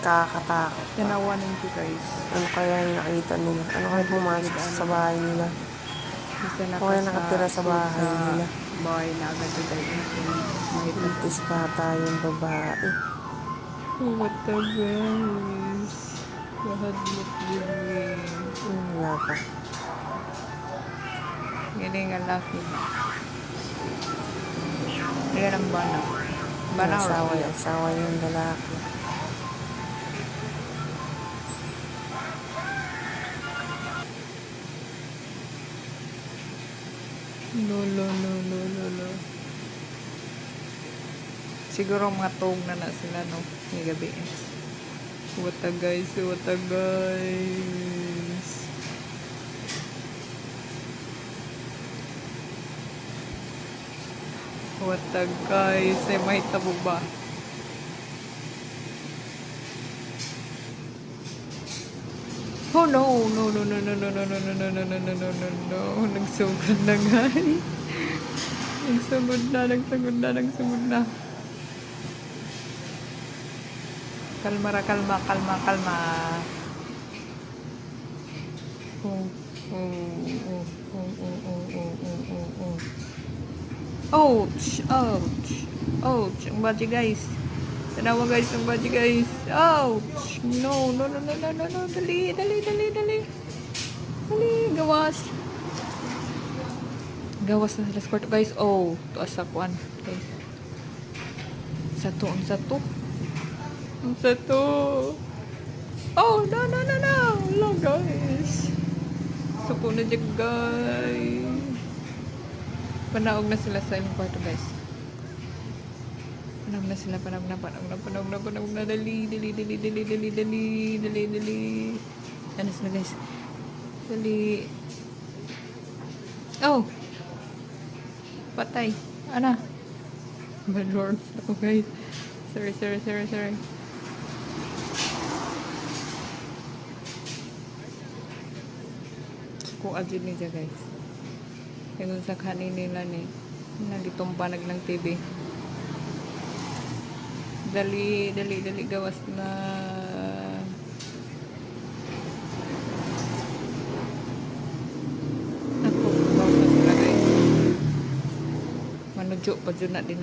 Kakatakot. Tinawanin ko guys. Ano kaya yung nakita nila? Ano kaya pumasok sa bahay nila? Kasi Ano kaya nakatira sa bahay nila? Bahay na agad ito dahil Buntis bata yung babae. what the guys. Lahadlot din. Wala pa. Galing ang laki. Yan ang banaw. Banaw. Asawa yung lalaki. No. Siguro mga tog na sila no. May gabi. Wata guys. Wata guys. Ay may tabo ba? Oh no. Nagsugod na guys. Nagsugod na. Kalma. Ouch. Ang baji guys. Tanawa guys, ang baji guys. Ouch. No. Dali. Dali, gawas. Gawas na sila sa kwarto guys. Oh, tuas sa kuan guys. Ang sato. Oh, no. Hello guys. Sapo na dyan guys. Panaog na sila sa inyong kwarto guys. Panaog na. Dali. Ano sila guys? Dali. Oh. Patay. Ana. Balords ako guys. Sorry. Kung agad niya guys. Yung sa kanin nila ni nagitumpanag ng TV. Dali gawas na. Ako, bawas na sila guys. Manudyo pa dyan na din